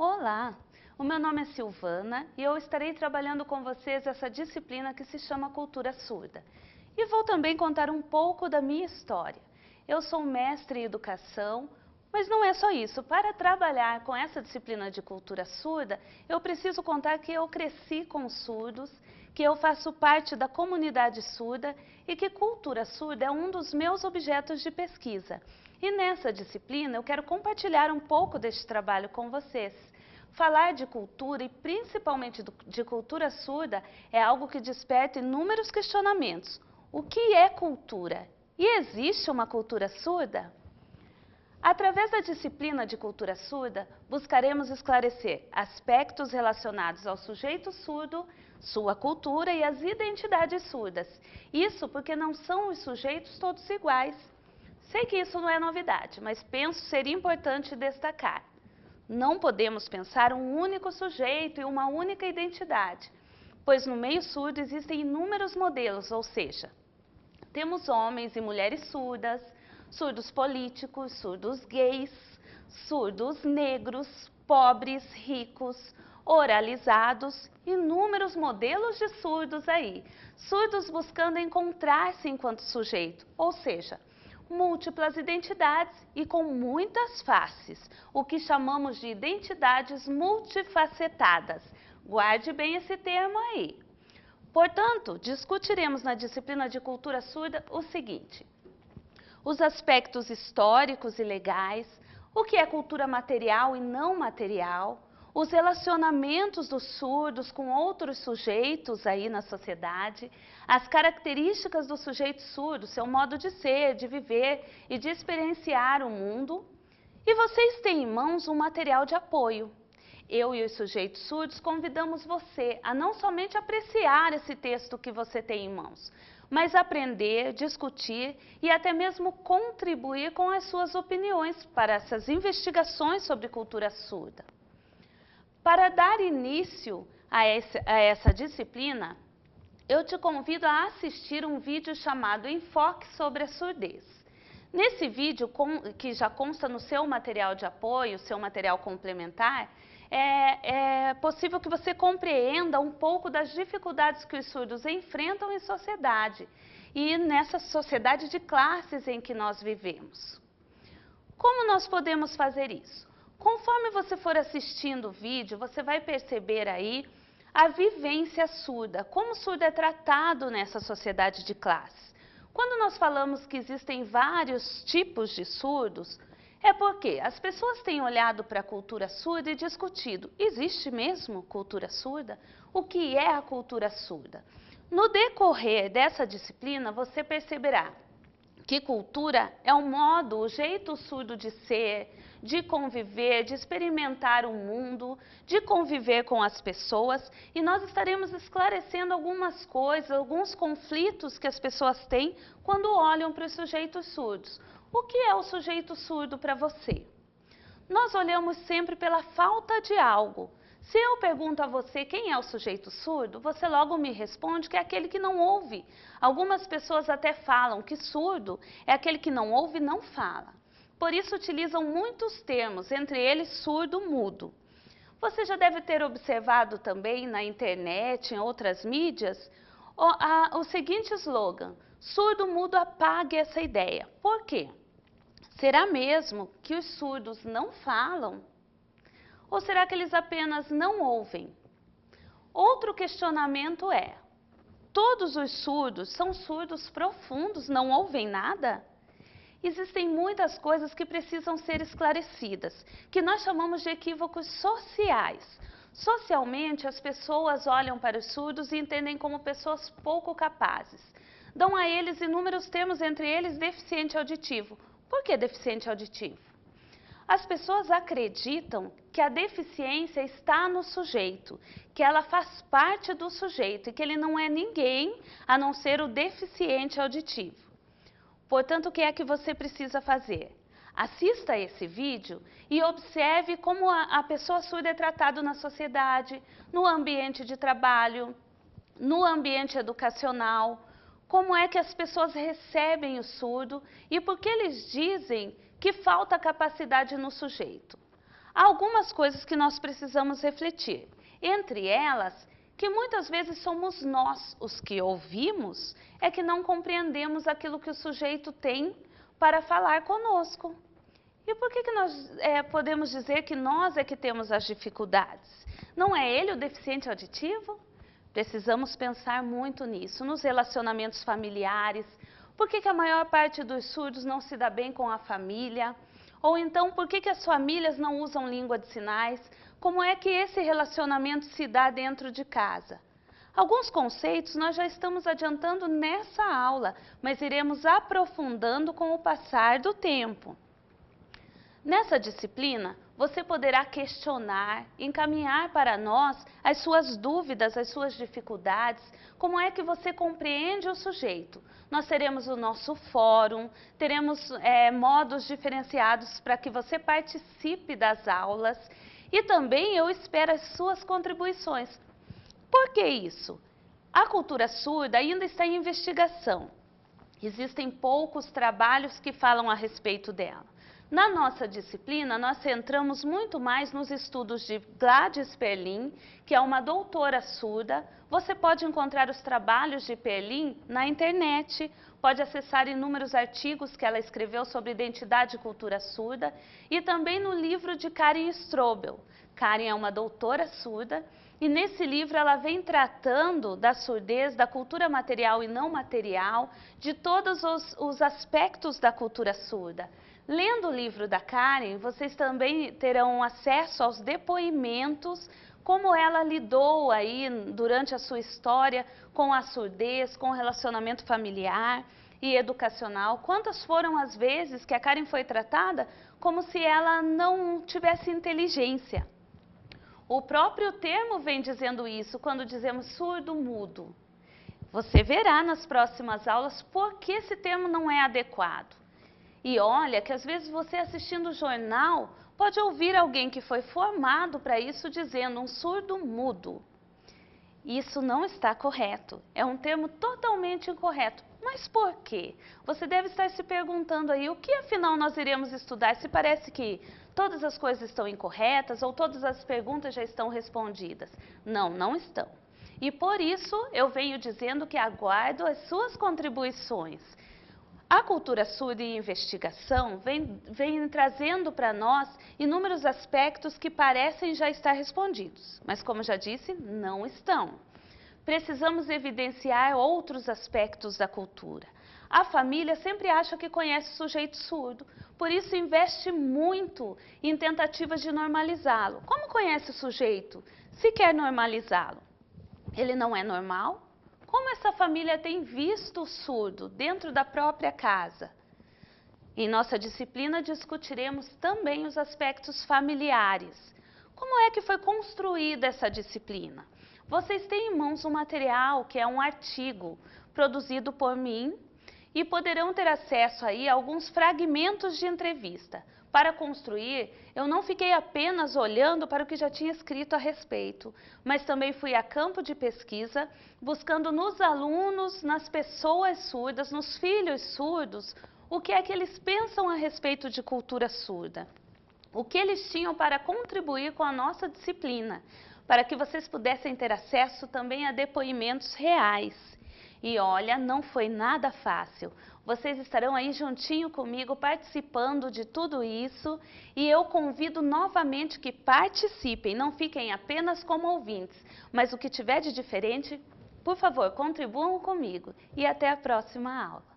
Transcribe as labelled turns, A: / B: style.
A: Olá, o meu nome é Silvana e eu estarei trabalhando com vocês essa disciplina que se chama Cultura Surda. E vou também contar um pouco da minha história. Eu sou mestre em educação, mas não é só isso. Para trabalhar com essa disciplina de cultura surda, eu preciso contar que eu cresci com surdos, que eu faço parte da comunidade surda e que cultura surda é um dos meus objetos de pesquisa. E nessa disciplina eu quero compartilhar um pouco deste trabalho com vocês. Falar de cultura e principalmente de cultura surda é algo que desperta inúmeros questionamentos. O que é cultura? E existe uma cultura surda? Através da disciplina de cultura surda, buscaremos esclarecer aspectos relacionados ao sujeito surdo, sua cultura e as identidades surdas. Isso porque não são os sujeitos todos iguais. Sei que isso não é novidade, mas penso ser importante destacar. Não podemos pensar um único sujeito e uma única identidade, pois no meio surdo existem inúmeros modelos, ou seja, temos homens e mulheres surdas, surdos políticos, surdos gays, surdos negros, pobres, ricos, oralizados, inúmeros modelos de surdos aí, surdos buscando encontrar-se enquanto sujeito, ou seja, múltiplas identidades e com muitas faces, o que chamamos de identidades multifacetadas. Guarde bem esse termo aí. Portanto, discutiremos na disciplina de cultura surda o seguinte: os aspectos históricos e legais, o que é cultura material e não material, os relacionamentos dos surdos com outros sujeitos aí na sociedade, as características do sujeito surdo, seu modo de ser, de viver e de experienciar o mundo. E vocês têm em mãos um material de apoio. Eu e os sujeitos surdos convidamos você a não somente apreciar esse texto que você tem em mãos, mas aprender, discutir e até mesmo contribuir com as suas opiniões para essas investigações sobre cultura surda. Para dar início a essa disciplina, eu te convido a assistir um vídeo chamado Enfoque sobre a Surdez. Nesse vídeo, que já consta no seu material de apoio, seu material complementar, é possível que você compreenda um pouco das dificuldades que os surdos enfrentam em sociedade e nessa sociedade de classes em que nós vivemos. Como nós podemos fazer isso? Conforme você for assistindo o vídeo, você vai perceber aí a vivência surda, como o surdo é tratado nessa sociedade de classes. Quando nós falamos que existem vários tipos de surdos, é porque as pessoas têm olhado para a cultura surda e discutido: existe mesmo cultura surda? O que é a cultura surda? No decorrer dessa disciplina, você perceberá que cultura é um modo, o jeito surdo de ser, de conviver, de experimentar o mundo, de conviver com as pessoas, e nós estaremos esclarecendo algumas coisas, alguns conflitos que as pessoas têm quando olham para os sujeitos surdos. O que é o sujeito surdo para você? Nós olhamos sempre pela falta de algo. Se eu pergunto a você quem é o sujeito surdo, você logo me responde que é aquele que não ouve. Algumas pessoas até falam que surdo é aquele que não ouve e não fala. Por isso utilizam muitos termos, entre eles surdo-mudo. Você já deve ter observado também na internet, em outras mídias, o seguinte slogan: surdo-mudo apague essa ideia. Por quê? Será mesmo que os surdos não falam? Ou será que eles apenas não ouvem? Outro questionamento é: todos os surdos são surdos profundos, não ouvem nada? Existem muitas coisas que precisam ser esclarecidas, que nós chamamos de equívocos sociais. Socialmente, as pessoas olham para os surdos e entendem como pessoas pouco capazes. Dão a eles inúmeros termos, entre eles deficiente auditivo. Por que deficiente auditivo? As pessoas acreditam que a deficiência está no sujeito, que ela faz parte do sujeito e que ele não é ninguém a não ser o deficiente auditivo. Portanto, o que é que você precisa fazer? Assista a esse vídeo e observe como a pessoa surda é tratada na sociedade, no ambiente de trabalho, no ambiente educacional, como é que as pessoas recebem o surdo e por que eles dizem que falta capacidade no sujeito. há algumas coisas que nós precisamos refletir. Entre elas, que muitas vezes somos nós os que ouvimos, é que não compreendemos aquilo que o sujeito tem para falar conosco. E por que nós podemos dizer que nós é que temos as dificuldades? Não é ele o deficiente auditivo? Precisamos pensar muito nisso, nos relacionamentos familiares. Por que a maior parte dos surdos não se dá bem com a família? Ou então, por que as famílias não usam língua de sinais? Como é que esse relacionamento se dá dentro de casa? Alguns conceitos nós já estamos adiantando nessa aula, mas iremos aprofundando com o passar do tempo. Nessa disciplina, você poderá questionar, encaminhar para nós as suas dúvidas, as suas dificuldades, como é que você compreende o sujeito. Nós teremos o nosso fórum, teremos modos diferenciados para que você participe das aulas e também eu espero as suas contribuições. Por que isso? A cultura surda ainda está em investigação. Existem poucos trabalhos que falam a respeito dela. Na nossa disciplina, nós centramos muito mais nos estudos de Gladys Perlin, que é uma doutora surda. Você pode encontrar os trabalhos de Perlin na internet, pode acessar inúmeros artigos que ela escreveu sobre identidade e cultura surda, e também no livro de Karen Strobel. Karen é uma doutora surda, e nesse livro ela vem tratando da surdez, da cultura material e não material, de todos os aspectos da cultura surda. Lendo o livro da Karen, vocês também terão acesso aos depoimentos, como ela lidou aí durante a sua história com a surdez, com o relacionamento familiar e educacional. Quantas foram as vezes que a Karen foi tratada como se ela não tivesse inteligência. O próprio termo vem dizendo isso quando dizemos surdo-mudo. Você verá nas próximas aulas por que esse termo não é adequado. E olha que às vezes você assistindo o jornal pode ouvir alguém que foi formado para isso dizendo um surdo-mudo. Isso não está correto, é um termo totalmente incorreto. Mas por quê? Você deve estar se perguntando aí, o que afinal nós iremos estudar? Se parece que todas as coisas estão incorretas ou todas as perguntas já estão respondidas. Não, não estão. E por isso eu venho dizendo que aguardo as suas contribuições. A cultura surda e investigação vem trazendo para nós inúmeros aspectos que parecem já estar respondidos, mas como já disse, não estão. Precisamos evidenciar outros aspectos da cultura. A família sempre acha que conhece o sujeito surdo, por isso investe muito em tentativas de normalizá-lo. Como conhece o sujeito? Se quer normalizá-lo, ele não é normal? Como essa família tem visto o surdo dentro da própria casa? Em nossa disciplina discutiremos também os aspectos familiares. Como é que foi construída essa disciplina? Vocês têm em mãos um material que é um artigo produzido por mim e poderão ter acesso aí a alguns fragmentos de entrevista. Para construir, eu não fiquei apenas olhando para o que já tinha escrito a respeito, mas também fui a campo de pesquisa, buscando nos alunos, nas pessoas surdas, nos filhos surdos, o que é que eles pensam a respeito de cultura surda. O que eles tinham para contribuir com a nossa disciplina, para que vocês pudessem ter acesso também a depoimentos reais. E olha, não foi nada fácil. Vocês estarão aí juntinho comigo participando de tudo isso e eu convido novamente que participem, não fiquem apenas como ouvintes, mas o que tiver de diferente, por favor, contribuam comigo e até a próxima aula.